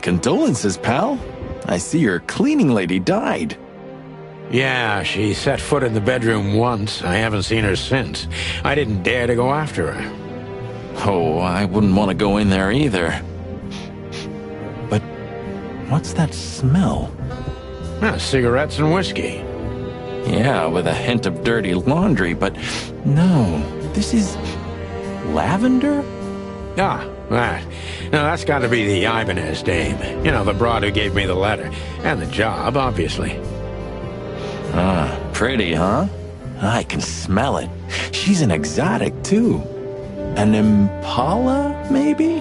condolences, pal. I see your cleaning lady died. Yeah, she set foot in the bedroom once. I haven't seen her since. I didn't dare to go after her. Oh, I wouldn't want to go in there either. But what's that smell? Cigarettes and whiskey. Yeah, with a hint of dirty laundry, but no, this is lavender? Ah, that. Now that's got to be the Ibanez dame. You know, the broad who gave me the letter. And the job, obviously. Ah, pretty, huh? I can smell it. She's an exotic, too. An impala, maybe?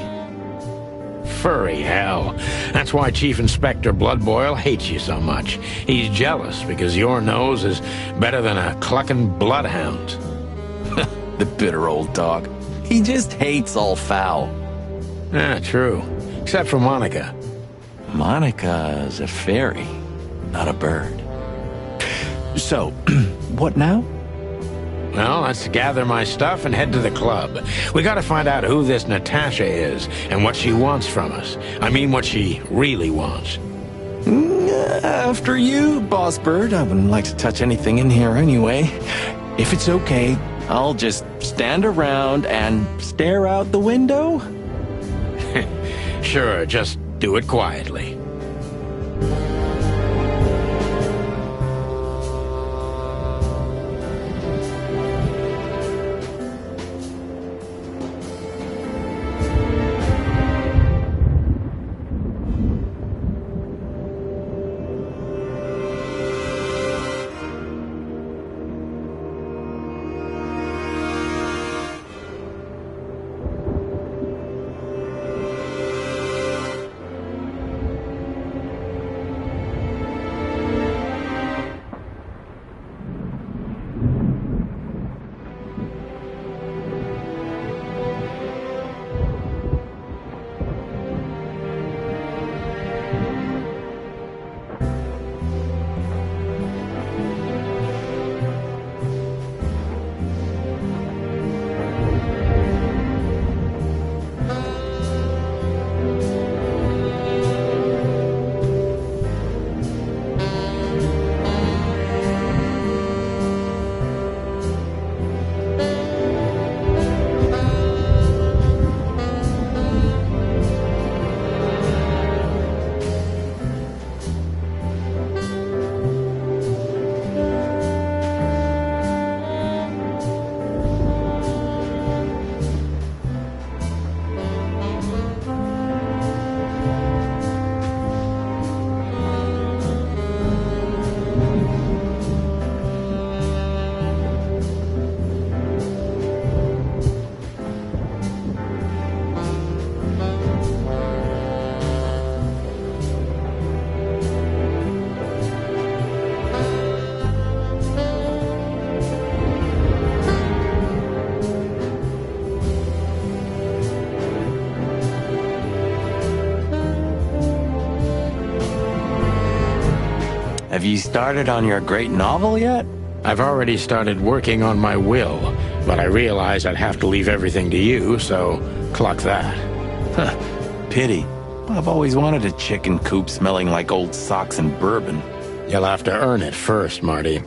Furry hell. That's why Chief Inspector Bloodboil hates you so much. He's jealous because your nose is better than a clucking bloodhound. The bitter old dog. He just hates all foul. Yeah, true. Except for Monica. Monica's a fairy, not a bird. So, what now? Well, let's gather my stuff and head to the club. We gotta find out who this Natasha is and what she wants from us. I mean, what she really wants. After you, Boss Bird. I wouldn't like to touch anything in here anyway. If it's okay, I'll just stand around and stare out the window? Sure, just do it quietly. Have you started on your great novel yet? I've already started working on my will, but I realized I'd have to leave everything to you, so cluck that. Huh, pity. I've always wanted a chicken coop smelling like old socks and bourbon. You'll have to earn it first, Marty.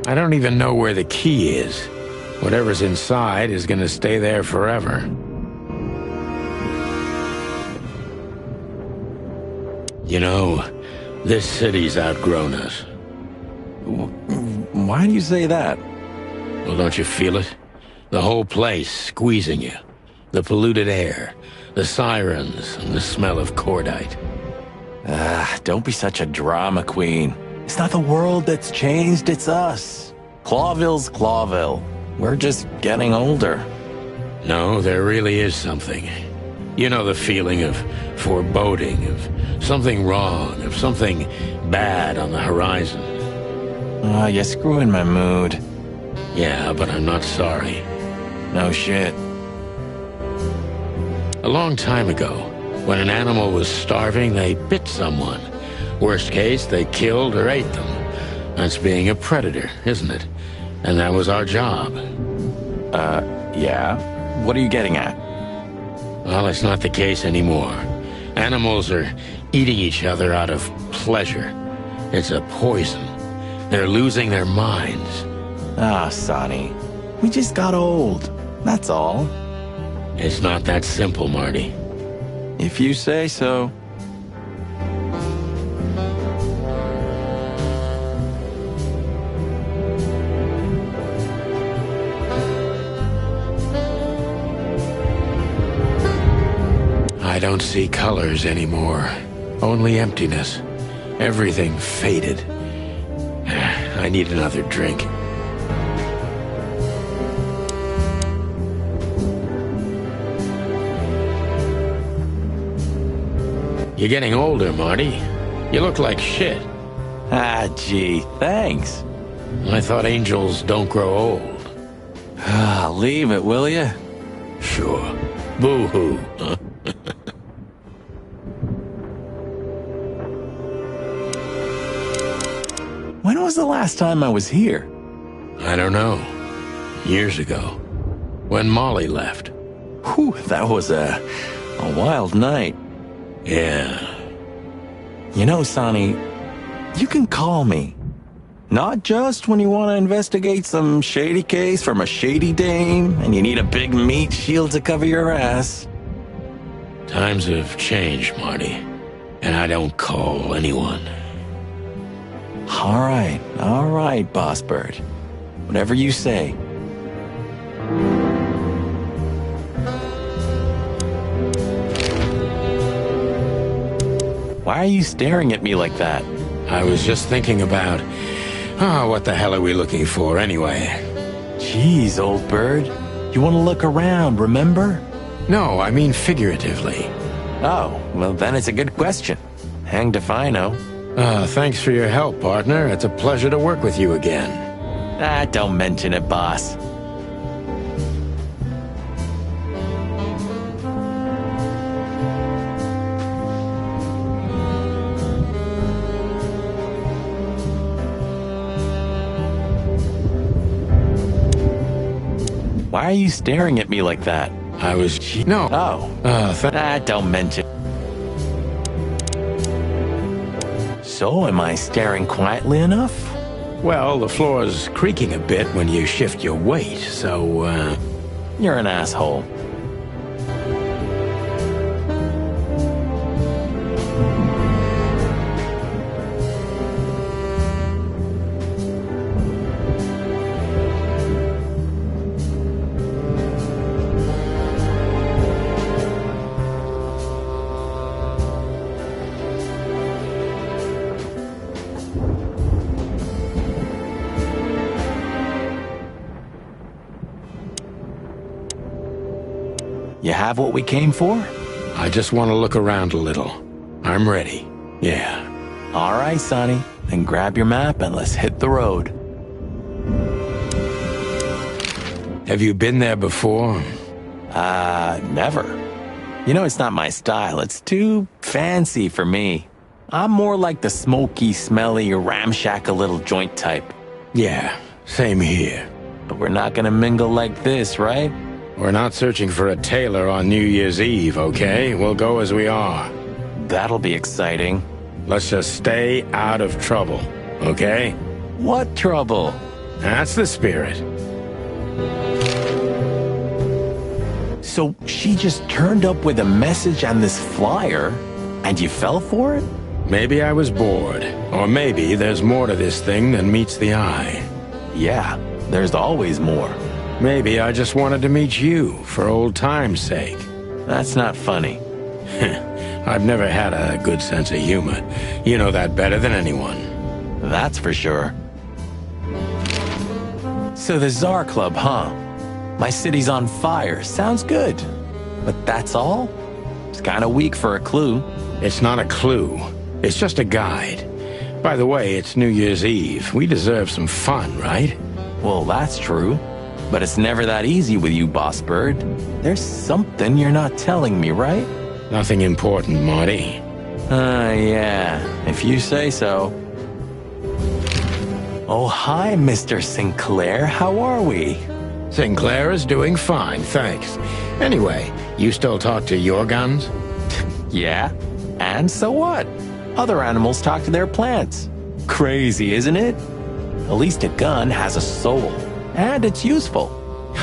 I don't even know where the key is. Whatever's inside is gonna stay there forever. You know, this city's outgrown us. Why do you say that? Well, don't you feel it? The whole place squeezing you. The polluted air, the sirens, and the smell of cordite. Don't be such a drama queen. It's not the world that's changed, it's us. Clawville's Clawville. We're just getting older. No, there really is something. You know the feeling of foreboding, of something wrong, of something bad on the horizon. You're screwing my mood. Yeah, but I'm not sorry. No shit. A long time ago, when an animal was starving, they bit someone. Worst case, they killed or ate them. That's being a predator, isn't it? And that was our job. Yeah? What are you getting at? Well, it's not the case anymore. Animals are eating each other out of pleasure. It's a poison. They're losing their minds. Ah, Sonny. We just got old. That's all. It's not that simple, Marty. If you say so. I don't see colors anymore. Only emptiness. Everything faded. I need another drink. You're getting older, Marty. You look like shit. Ah, gee, thanks. I thought angels don't grow old. Ah, leave it, will ya? Sure. Boo-hoo, huh? When was the last time I was here? I don't know. Years ago. When Molly left. Whew, that was a wild night. Yeah. You know, Sonny, you can call me. Not just when you want to investigate some shady case from a shady dame and you need a big meat shield to cover your ass. Times have changed, Marty. And I don't call anyone. All right, Boss Bird. Whatever you say. Why are you staring at me like that? I was just thinking about... what the hell are we looking for anyway? Jeez, old bird. You want to look around, remember? No, I mean figuratively. Oh, well then it's a good question. Hanged if I know. Thanks for your help, partner. It's a pleasure to work with you again. Ah, don't mention it, boss. Why are you staring at me like that? I was... No. Oh. Don't mention. So, am I staring quietly enough? Well, the floor's creaking a bit when you shift your weight, so, You're an asshole. You have what we came for? I just want to look around a little. I'm ready. Yeah. All right, Sonny. Then grab your map and let's hit the road. Have you been there before? Never. You know, it's not my style. It's too fancy for me. I'm more like the smoky, smelly, ramshackle little joint type. Yeah, same here. But we're not gonna mingle like this, right? We're not searching for a tailor on New Year's Eve, okay? We'll go as we are. That'll be exciting. Let's just stay out of trouble, okay? What trouble? That's the spirit. So she just turned up with a message and this flyer, and you fell for it? Maybe I was bored. Or maybe there's more to this thing than meets the eye. Yeah, there's always more. Maybe I just wanted to meet you, for old time's sake. That's not funny. I've never had a good sense of humor. You know that better than anyone. That's for sure. So the Tsar Club, huh? My city's on fire. Sounds good. But that's all? It's kind of weak for a clue. It's not a clue. It's just a guide. By the way, it's New Year's Eve. We deserve some fun, right? Well, that's true. But it's never that easy with you, Boss Bird. There's something you're not telling me, right? Nothing important, Marty. Yeah, if you say so. Oh, hi, Mr. Sinclair. How are we? Sinclair is doing fine, thanks. Anyway, you still talk to your guns? Yeah? And so what? Other animals talk to their plants. Crazy, isn't it? At least a gun has a soul, and it's useful.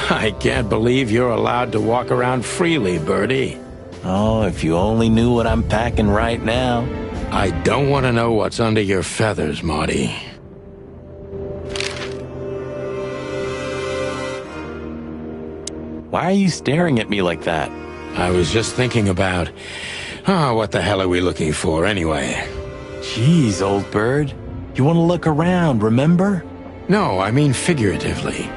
I can't believe you're allowed to walk around freely, Birdie. Oh, if you only knew what I'm packing right now. I don't want to know what's under your feathers, Marty. Why are you staring at me like that? I was just thinking about... what the hell are we looking for, anyway? Jeez, old bird. You want to look around, remember? No, I mean figuratively.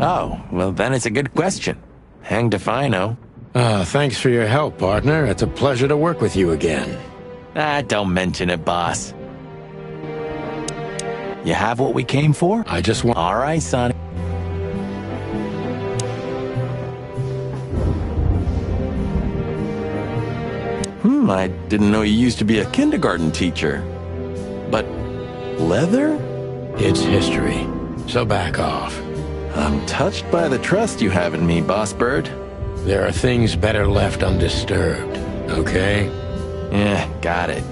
Oh, well then it's a good question. Hanged if I know. Thanks for your help, partner. It's a pleasure to work with you again. Don't mention it, boss. You have what we came for? I just want... All right, Sonny. I didn't know you used to be a kindergarten teacher. But leather? It's history, so back off. I'm touched by the trust you have in me, Boss Bird. There are things better left undisturbed, okay? Yeah, got it.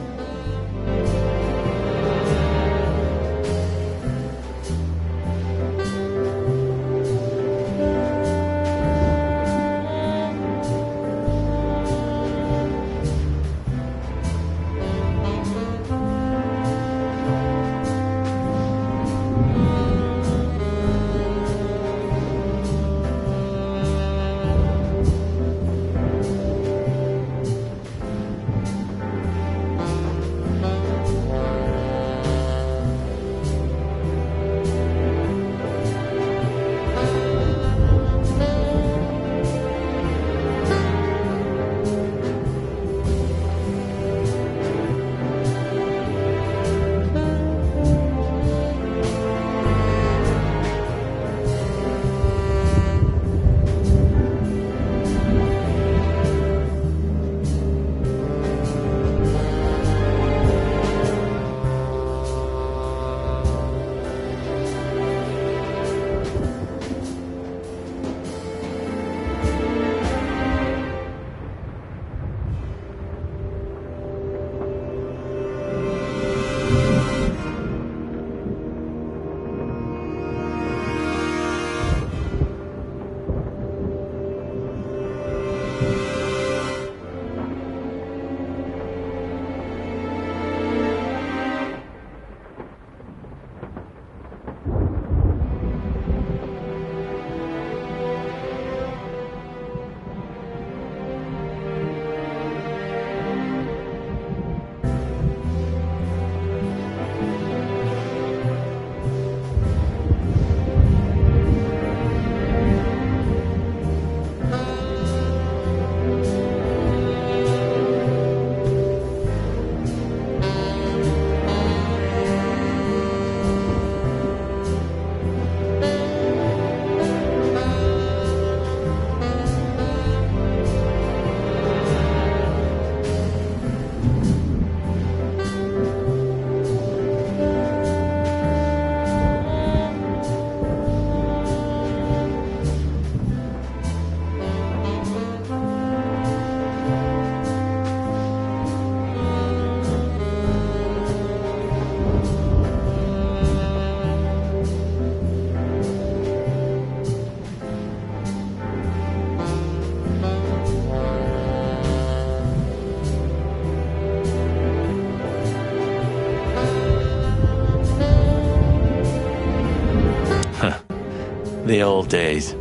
The old days.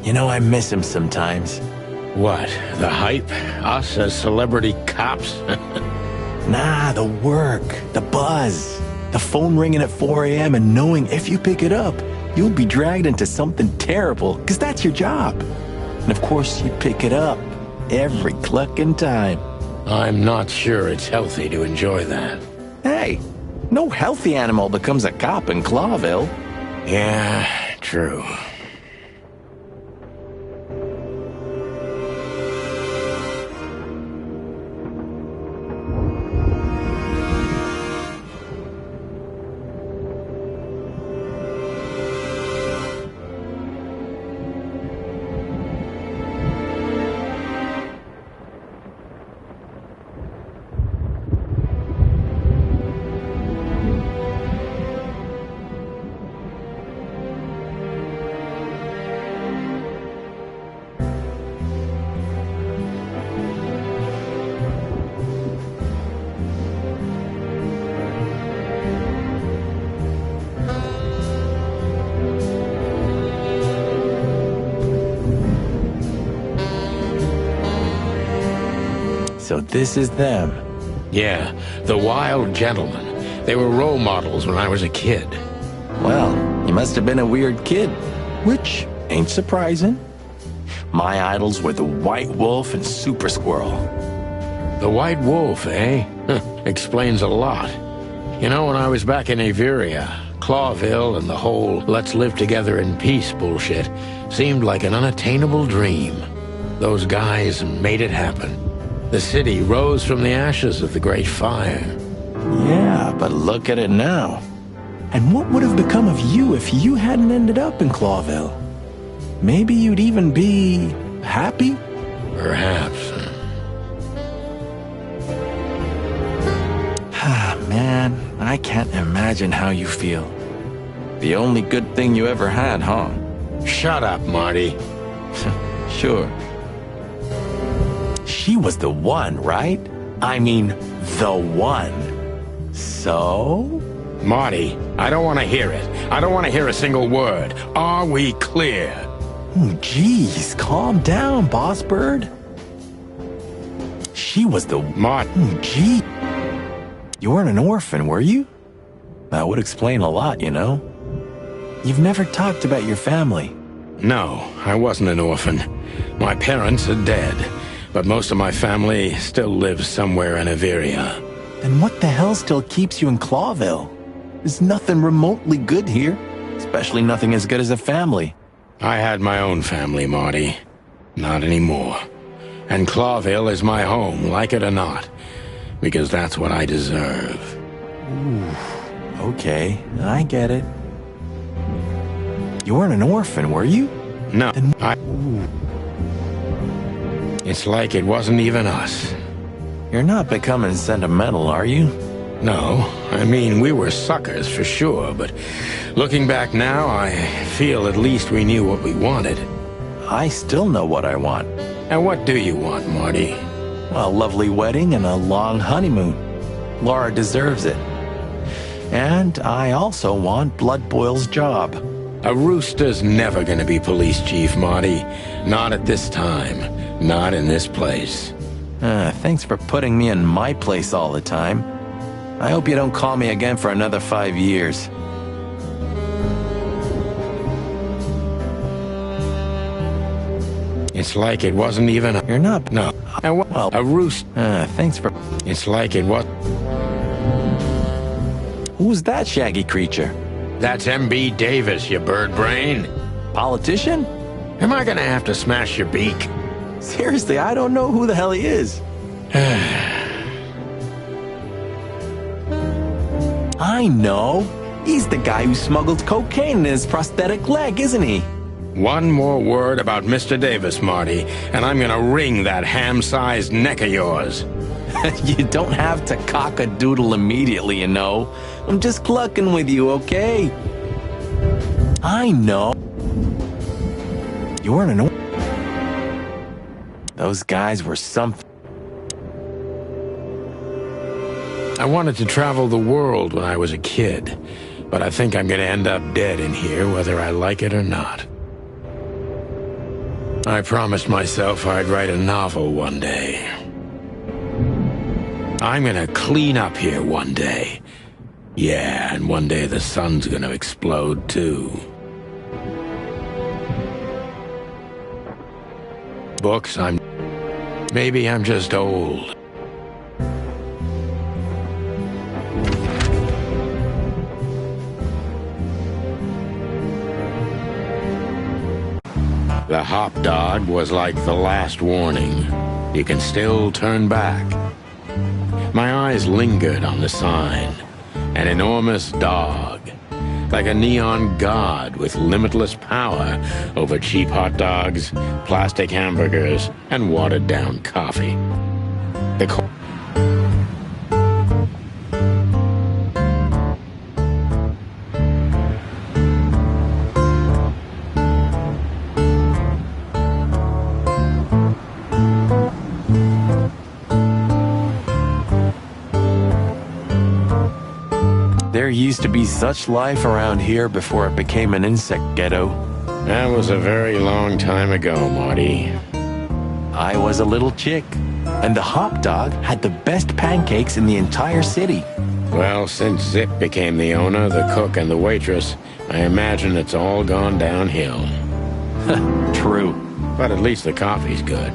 You know, I miss him sometimes. What? The hype? Us as celebrity cops? Nah, the work, the buzz, the phone ringing at 4 a.m. and knowing if you pick it up, you'll be dragged into something terrible, because that's your job. And of course, you pick it up every clucking time. I'm not sure it's healthy to enjoy that. Hey, no healthy animal becomes a cop in Clawville. Yeah, true. So this is them. Yeah, the Wild Gentlemen. They were role models when I was a kid. Well, you must have been a weird kid, which ain't surprising. My idols were the White Wolf and Super Squirrel. The White Wolf, eh? Explains a lot. You know, when I was back in Averia, Clawville and the whole let's live together in peace bullshit seemed like an unattainable dream. Those guys made it happen. The city rose from the ashes of the Great Fire. Yeah, but look at it now. And what would have become of you if you hadn't ended up in Clawville? Maybe you'd even be happy? Perhaps. Man, I can't imagine how you feel. The only good thing you ever had, huh? Shut up, Marty. Sure. She was the one, right? I mean, the one. So? Marty, I don't want to hear it. I don't want to hear a single word. Are we clear? Oh, geez, calm down, Boss Bird. She was the... Marty. Oh, gee. You weren't an orphan, were you? That would explain a lot, you know? You've never talked about your family. No, I wasn't an orphan. My parents are dead, but most of my family still lives somewhere in Averia. Then what the hell still keeps you in Clawville? There's nothing remotely good here, especially nothing as good as a family. I had my own family, Marty. Not anymore. And Clawville is my home, like it or not. Because that's what I deserve. Ooh, okay, I get it. You weren't an orphan, were you? No, Then... It's like it wasn't even us. You're not becoming sentimental, are you? No, I mean, we were suckers for sure, but looking back now, I feel at least we knew what we wanted. I still know what I want. And what do you want, Marty? A lovely wedding and a long honeymoon. Laura deserves it. And I also want Blood Boil's job. A rooster's never gonna be police chief, Marty. Not at this time. Not in this place. Thanks for putting me in my place all the time. I hope you don't call me again for another 5 years. It's like it wasn't even a... You're not... No. And what? Well, A rooster... thanks for... It's like it was... Who's that shaggy creature? That's M.B. Davis, you bird brain. Politician? Am I gonna have to smash your beak? Seriously, I don't know who the hell he is. I know. He's the guy who smuggled cocaine in his prosthetic leg, isn't he? One more word about Mr. Davis, Marty, and I'm gonna wring that ham-sized neck of yours. You don't have to cock a doodle immediately, you know. I'm just clucking with you, okay? I know. You weren't an... Those guys were something. I wanted to travel the world when I was a kid, but I think I'm gonna end up dead in here whether I like it or not. I promised myself I'd write a novel one day. I'm gonna clean up here one day. Yeah, and one day the sun's gonna explode too. Books, maybe I'm just old. The hop dog was like the last warning. You can still turn back. My eyes lingered on the sign. An enormous dog. Like a neon god with limitless power over cheap hot dogs, plastic hamburgers, and watered-down coffee. There used to be such life around here before it became an insect ghetto. That was a very long time ago, Marty. I was a little chick. And the hop dog had the best pancakes in the entire city. Well, since Zip became the owner, the cook, and the waitress, I imagine it's all gone downhill. True. But at least the coffee's good.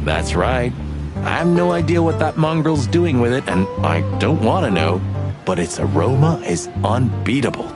That's right. I have no idea what that mongrel's doing with it, and I don't want to know, but its aroma is unbeatable.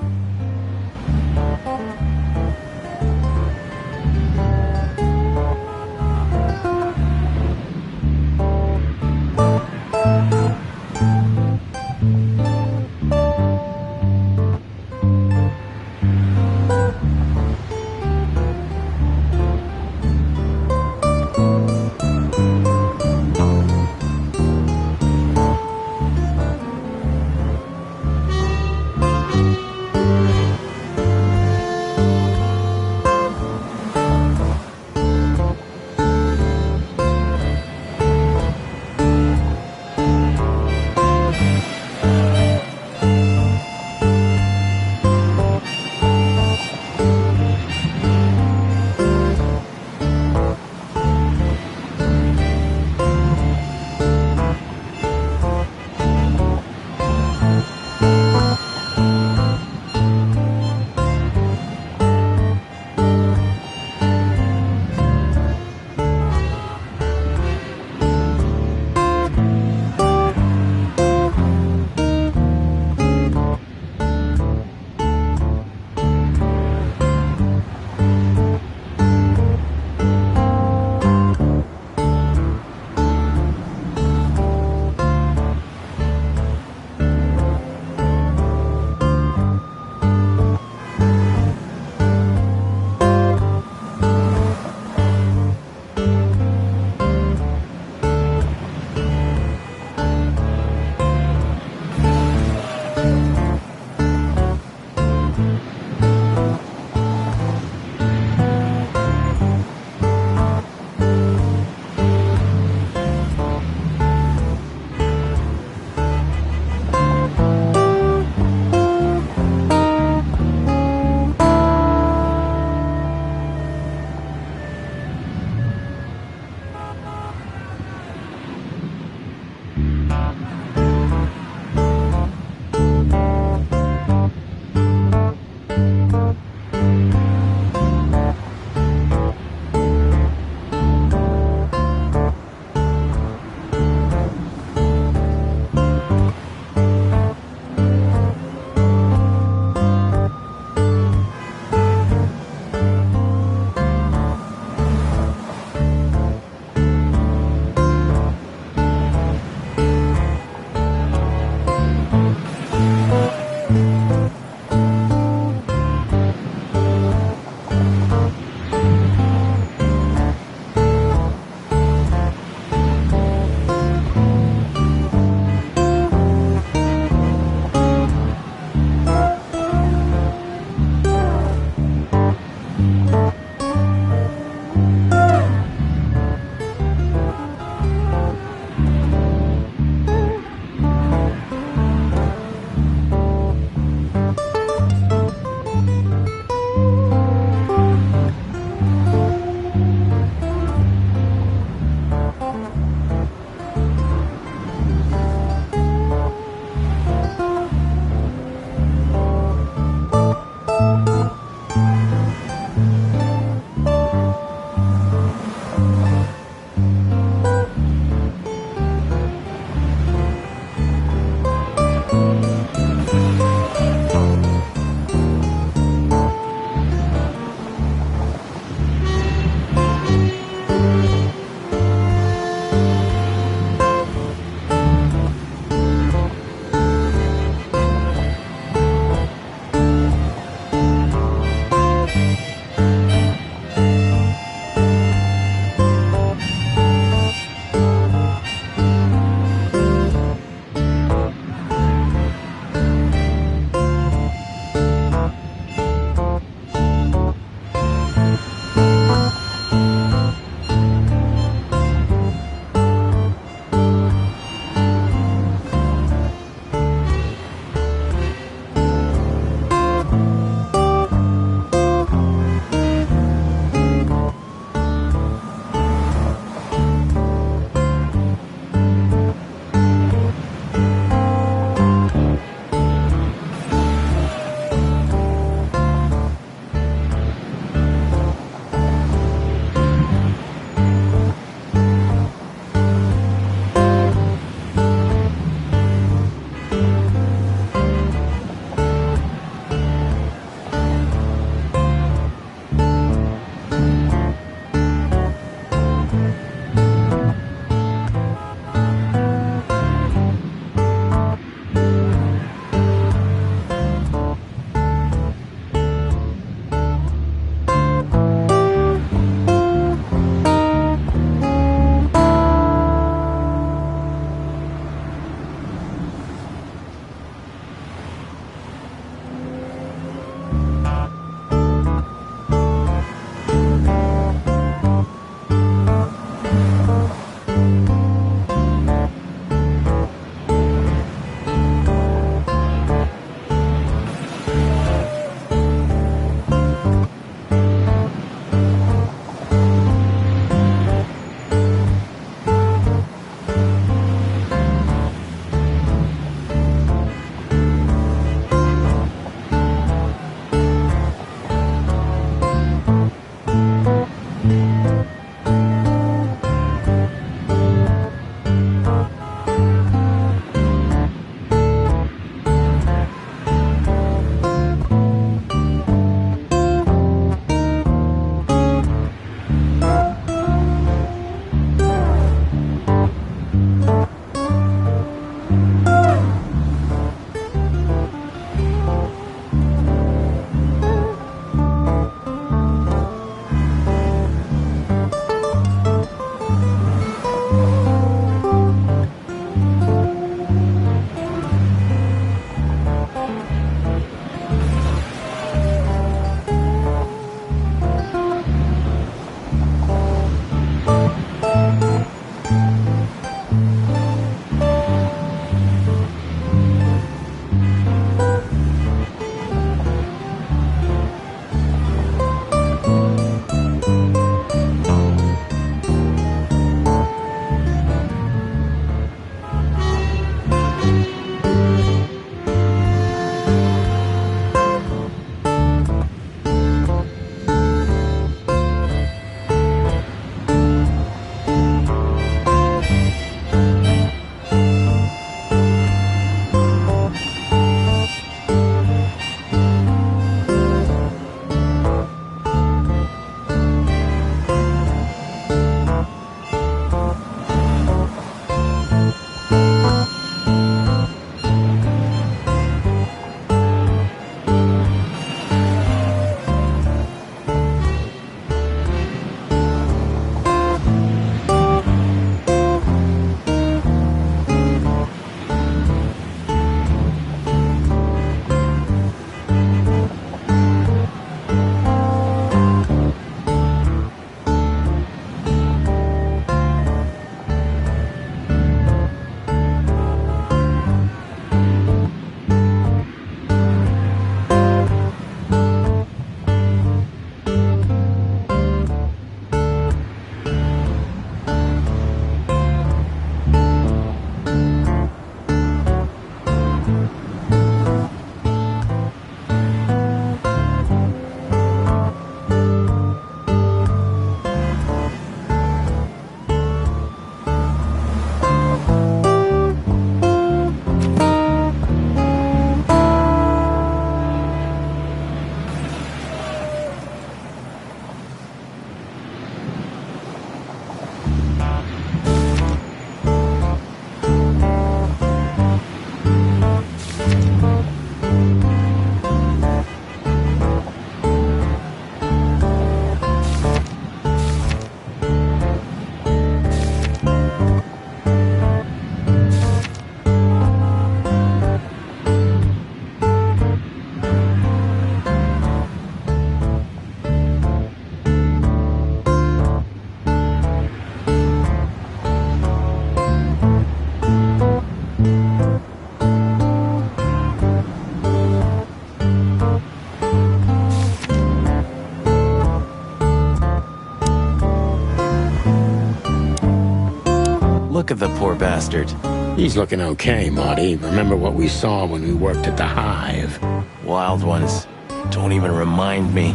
look at the poor bastard. He's looking okay, Marty. Remember what we saw when we worked at the Hive? Wild ones. Don't even remind me.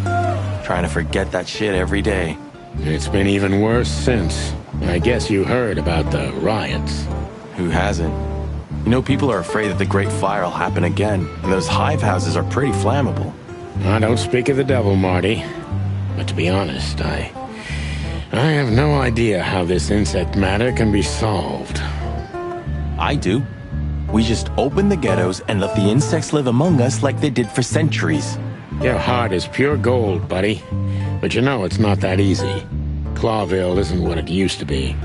Trying to forget that shit every day. It's been even worse since. I guess you heard about the riots. Who hasn't? You know, people are afraid that the Great Fire will happen again, and those hive houses are pretty flammable. I don't speak of the devil, Marty. But to be honest, I have no idea how this insect matter can be solved. I do. We just open the ghettos and let the insects live among us like they did for centuries. Your heart is pure gold, buddy. But you know it's not that easy. Clawville isn't what it used to be.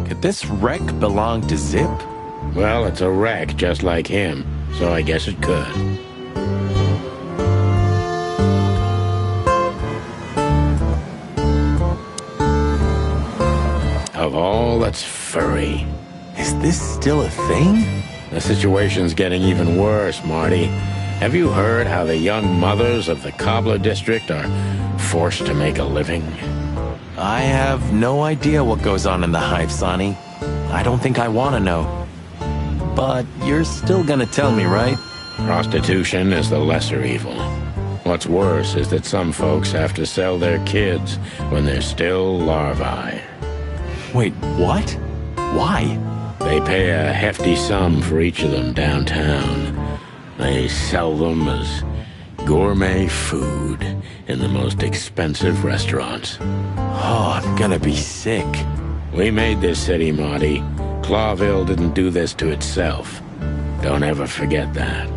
Could this wreck belong to Zip? Well, it's a wreck just like him, so I guess it could. Of all that's furry. Is this still a thing? The situation's getting even worse, Marty. Have you heard how the young mothers of the Cobbler District are forced to make a living? I have no idea what goes on in the hive, Sonny. I don't think I want to know. But you're still gonna tell me, right? Prostitution is the lesser evil. What's worse is that some folks have to sell their kids when they're still larvae. Wait, what? Why? They pay a hefty sum for each of them downtown. They sell them as gourmet food in the most expensive restaurants. Oh, I'm gonna be sick. We made this city, Marty. Clawville didn't do this to itself. Don't ever forget that.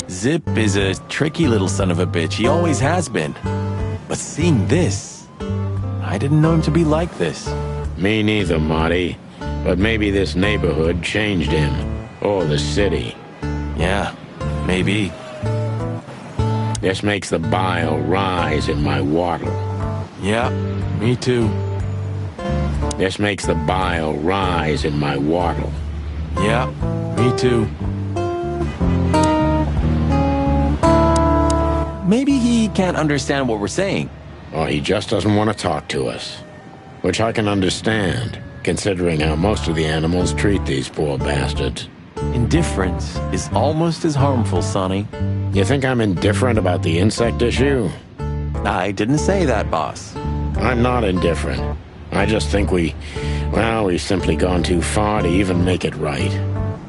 Zip is a tricky little son of a bitch. He always has been. But seeing this, I didn't know him to be like this. Me neither, Marty. But maybe this neighborhood changed him. Or the city. Yeah, maybe. This makes the bile rise in my wattle. Yeah, me too. This makes the bile rise in my wattle. Yeah, me too. Maybe he can't understand what we're saying. Or he just doesn't want to talk to us. Which I can understand, considering how most of the animals treat these poor bastards. Indifference is almost as harmful, Sonny. You think I'm indifferent about the insect issue? I didn't say that, boss. I'm not indifferent. I just think we've simply gone too far to even make it right.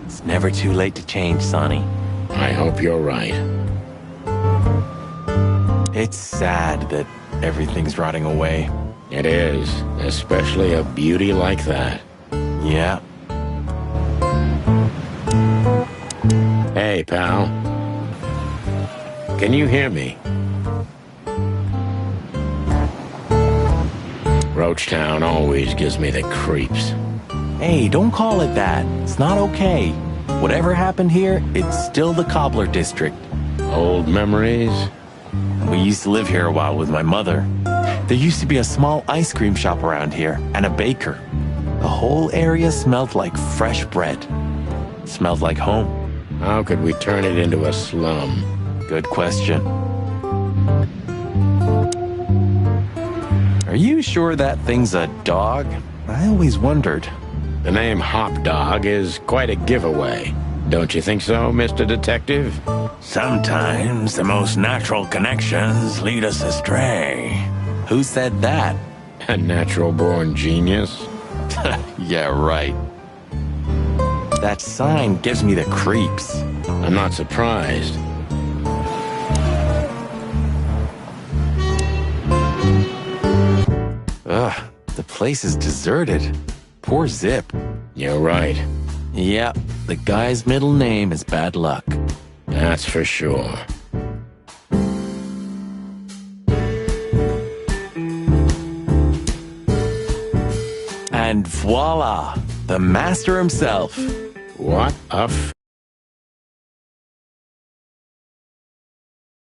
It's never too late to change, Sonny. I hope you're right. It's sad that everything's rotting away. It is, especially a beauty like that. Yeah. Hey, pal. Can you hear me? Roachtown always gives me the creeps. Hey, don't call it that. It's not okay. Whatever happened here, it's still the Cobbler District. Old memories? We used to live here a while with my mother. There used to be a small ice cream shop around here, and a baker. The whole area smelled like fresh bread. It smelled like home. How could we turn it into a slum? Good question. Are you sure that thing's a dog? I always wondered. The name Hop Dog is quite a giveaway. Don't you think so, Mr. Detective? Sometimes the most natural connections lead us astray. Who said that? A natural-born genius? Yeah, right. That sign gives me the creeps. I'm not surprised. Ugh, the place is deserted. Poor Zip. You're right. Yeah, the guy's middle name is Bad Luck. That's for sure. And voila, the master himself. What a